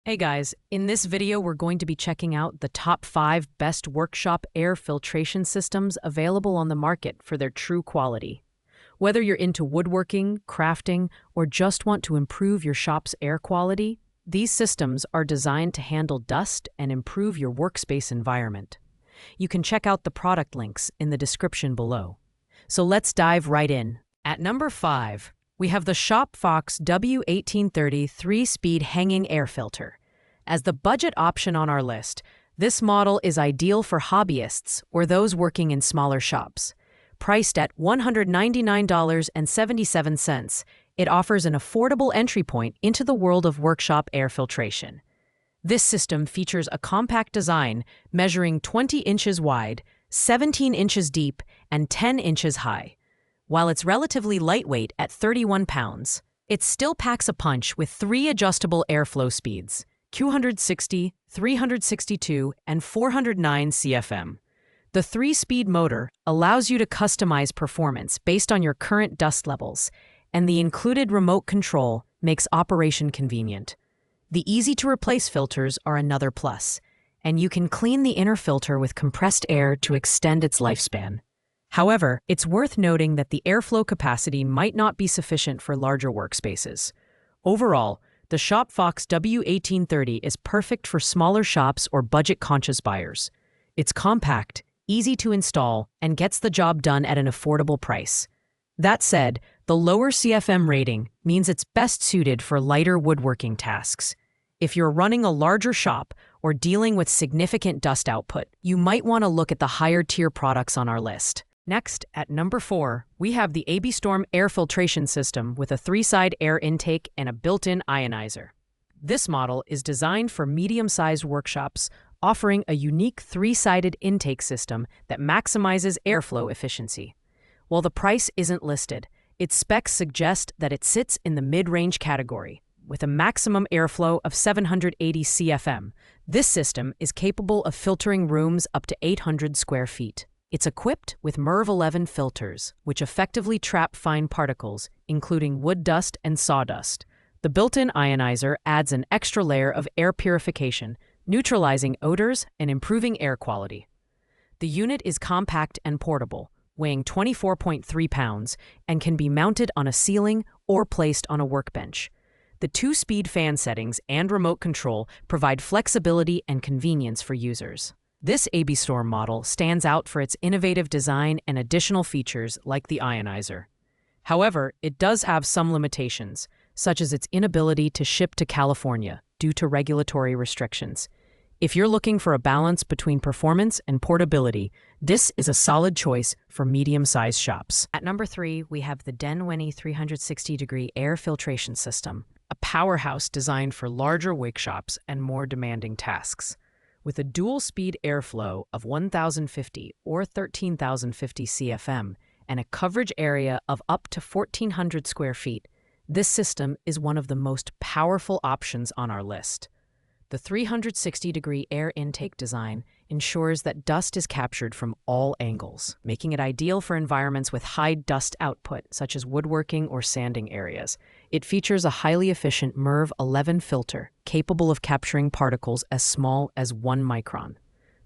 Hey guys, in this video we're going to be checking out the top 5 best workshop air filtration systems available on the market for their true quality. Whether you're into woodworking, crafting, or just want to improve your shop's air quality, these systems are designed to handle dust and improve your workspace environment. You can check out the product links in the description below. So let's dive right in. At number 5, we have the ShopFox W1830 3-speed hanging air filter. As the budget option on our list, this model is ideal for hobbyists or those working in smaller shops. Priced at $199.77, it offers an affordable entry point into the world of workshop air filtration. This system features a compact design measuring 20 inches wide, 17 inches deep, and 10 inches high. While it's relatively lightweight at 31 pounds, it still packs a punch with 3 adjustable airflow speeds, 260, 362, and 409 CFM. The 3-speed motor allows you to customize performance based on your current dust levels, and the included remote control makes operation convenient. The easy-to-replace filters are another plus, and you can clean the inner filter with compressed air to extend its lifespan. However, it's worth noting that the airflow capacity might not be sufficient for larger workspaces. Overall, the ShopFox W1830 is perfect for smaller shops or budget-conscious buyers. It's compact, easy to install, and gets the job done at an affordable price. That said, the lower CFM rating means it's best suited for lighter woodworking tasks. If you're running a larger shop or dealing with significant dust output, you might want to look at the higher-tier products on our list. Next, at number 4, we have the ABStorm Air Filtration System with a 3-side air intake and a built-in ionizer. This model is designed for medium-sized workshops, offering a unique 3-sided intake system that maximizes airflow efficiency. While the price isn't listed, its specs suggest that it sits in the mid-range category. With a maximum airflow of 780 CFM, this system is capable of filtering rooms up to 800 square feet. It's equipped with MERV 11 filters, which effectively trap fine particles, including wood dust and sawdust. The built-in ionizer adds an extra layer of air purification, neutralizing odors and improving air quality. The unit is compact and portable, weighing 24.3 pounds, and can be mounted on a ceiling or placed on a workbench. The 2-speed fan settings and remote control provide flexibility and convenience for users. This ABStorm model stands out for its innovative design and additional features like the ionizer. However, it does have some limitations, such as its inability to ship to California due to regulatory restrictions. If you're looking for a balance between performance and portability, this is a solid choice for medium-sized shops. At number 3, we have the Denwenny 360-degree air filtration system, a powerhouse designed for larger workshops and more demanding tasks. With a dual-speed airflow of 1,050 or 13,050 CFM and a coverage area of up to 1,400 square feet, this system is one of the most powerful options on our list. The 360-degree air intake design ensures that dust is captured from all angles, making it ideal for environments with high dust output, such as woodworking or sanding areas. It features a highly efficient MERV 11 filter, capable of capturing particles as small as 1 micron.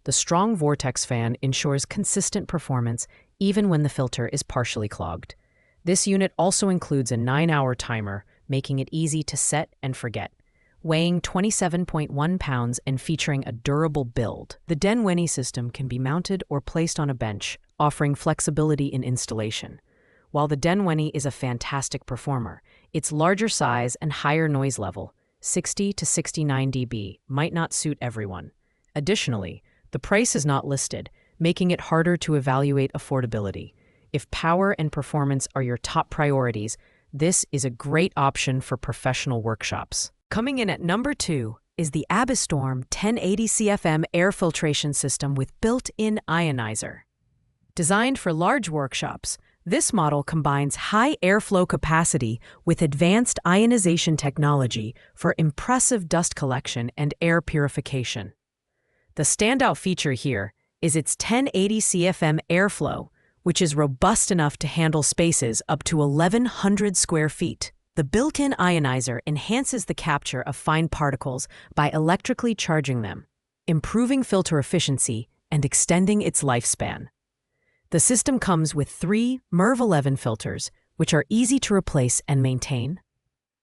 The strong vortex fan ensures consistent performance even when the filter is partially clogged. This unit also includes a 9-hour timer, making it easy to set and forget. Weighing 27.1 pounds and featuring a durable build, the Denwenny system can be mounted or placed on a bench, offering flexibility in installation. While the Denwenny is a fantastic performer, its larger size and higher noise level, 60 to 69 dB, might not suit everyone. Additionally, the price is not listed, making it harder to evaluate affordability. If power and performance are your top priorities, this is a great option for professional workshops. Coming in at number 2 is the ABStorm 1080 CFM air filtration system with built-in ionizer. Designed for large workshops, this model combines high airflow capacity with advanced ionization technology for impressive dust collection and air purification. The standout feature here is its 1080 CFM airflow, which is robust enough to handle spaces up to 1,100 square feet. The built-in ionizer enhances the capture of fine particles by electrically charging them, improving filter efficiency and extending its lifespan. The system comes with 3 MERV 11 filters, which are easy to replace and maintain.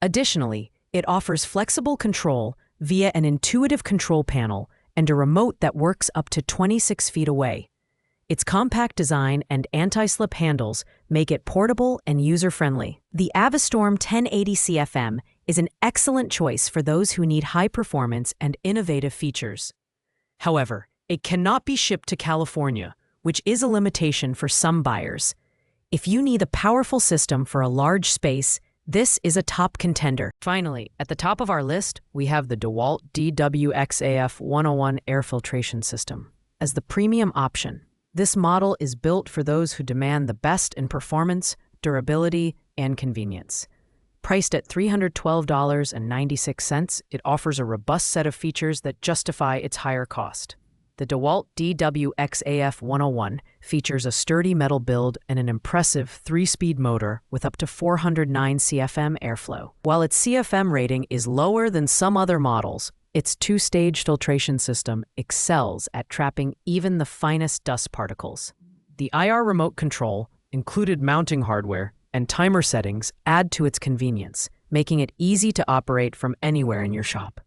Additionally, it offers flexible control via an intuitive control panel and a remote that works up to 26 feet away. Its compact design and anti-slip handles make it portable and user-friendly. The Avastorm 1080 CFM is an excellent choice for those who need high performance and innovative features. However, it cannot be shipped to California, which is a limitation for some buyers. If you need a powerful system for a large space, this is a top contender. Finally, at the top of our list, we have the DeWalt DWXAF 101 Air Filtration System. As the premium option, this model is built for those who demand the best in performance, durability, and convenience. Priced at $312.96, it offers a robust set of features that justify its higher cost. The DeWalt DWXAF 101 features a sturdy metal build and an impressive 3-speed motor with up to 409 CFM airflow. While its CFM rating is lower than some other models, its 2-stage filtration system excels at trapping even the finest dust particles. The IR remote control, included mounting hardware, and timer settings add to its convenience, making it easy to operate from anywhere in your shop.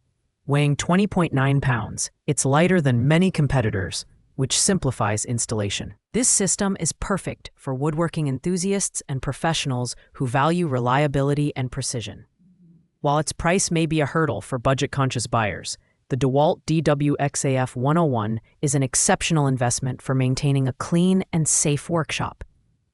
Weighing 20.9 pounds, it's lighter than many competitors, which simplifies installation. This system is perfect for woodworking enthusiasts and professionals who value reliability and precision. While its price may be a hurdle for budget-conscious buyers, the DeWalt DWXAF 101 is an exceptional investment for maintaining a clean and safe workshop.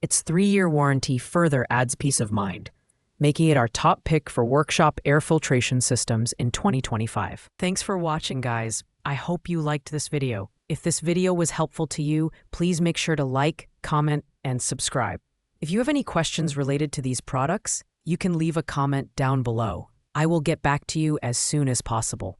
Its 3-year warranty further adds peace of mind, making it our top pick for workshop air filtration systems in 2025. Thanks for watching, guys. I hope you liked this video. If this video was helpful to you, please make sure to like, comment, and subscribe. If you have any questions related to these products, you can leave a comment down below. I will get back to you as soon as possible.